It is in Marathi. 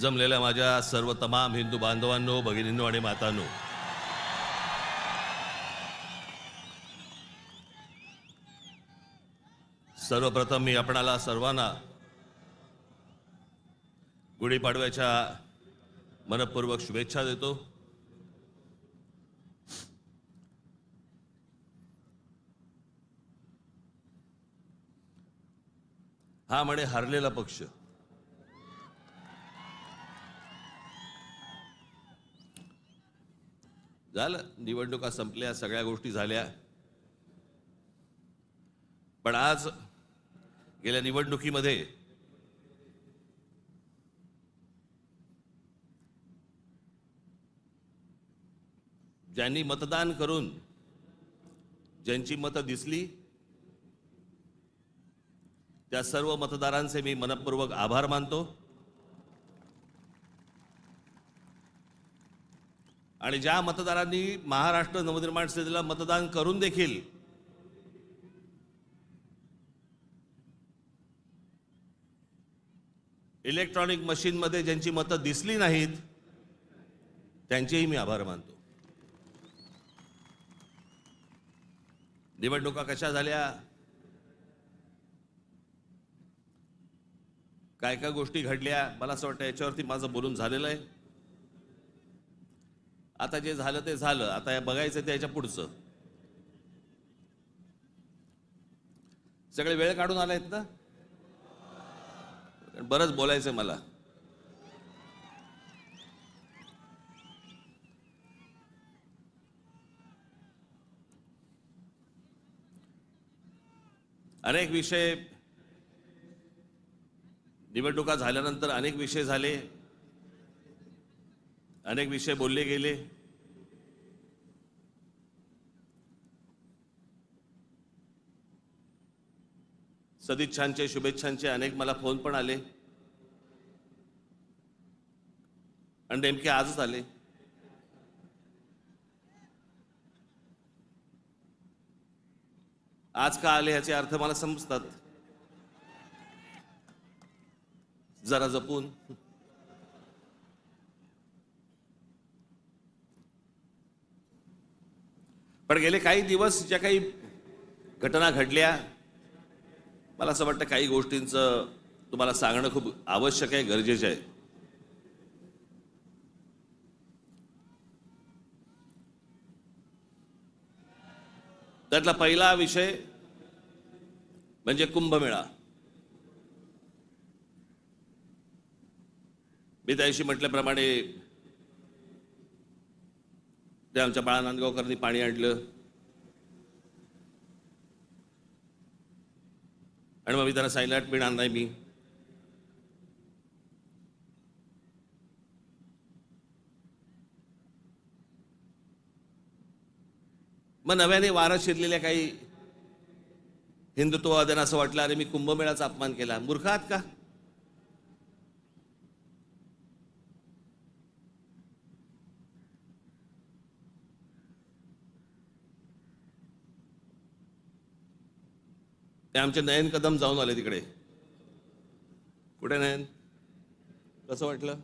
जमलेल्या माझ्या सर्व तमाम हिंदू बांधवांनो, भगिनींनो आणि मातांनो, सर्वप्रथम मी आपणाला सर्वांना गुढीपाडव्याच्या मनपूर्वक शुभेच्छा देतो। हा म्हणे हरलेला पक्ष, झालं, निवडणुका संपल्या, सगळ्या गोष्टी झाल्या, पण आज गेल्या निवडणुकीमध्ये ज्यांनी मतदान करून ज्यांची मतं दिसली त्या सर्व मतदारांचे मी मनपूर्वक आभार मानतो। आणि ज्या मतदारांनी महाराष्ट्र नवनिर्माण सेनेला मतदान करून देखील इलेक्ट्रॉनिक मशीन मध्ये ज्यांची मतं दिसली नाहीत त्यांचेही मी आभार मानतो। निवडणुका कशा झाल्या, काय काय गोष्टी घडल्या, मला असं वाटतं याच्यावरती माझं बोलून झालेलं आहे। आता जे झालं ते झालं, आता हे बघायचं त्याच्या पुढचं। सगळे वेळ काढून आलायत ना, बरंच बोलायचं मला। अनेक विषय निवडणुका झाल्यानंतर अनेक विषय झाले, अनेक विषय बोलले गेले। सदिच्छांचे, शुभेच्छांचे अनेक मला फोन पण आले आणि नेमके आजच आले। आज का आले याचे अर्थ मला समजतात, जरा जपून। पण गेले काही दिवस ज्या काही घटना घडल्या, मला असं वाटतं काही गोष्टींचं तुम्हाला सांगणं खूप आवश्यक आहे, गरजेचं आहे। त्यातला पहिला विषय म्हणजे कुंभमेळा। मी त्याशी म्हटल्याप्रमाणे ते आमच्या बाळा नांदगावकरांनी पाणी आणलं आणि मग मी त्यांना सांगितलं मी आणणार मी। मग नव्याने वारं शिरलेल्या काही हिंदुत्ववाद्यांना असं वाटलं अरे मी कुंभमेळ्याचा अपमान केला। मूर्ख आहात का? ते आमचे नयन कदम जाऊन आले तिकडे। कुठे नयन, कसं वाटलं?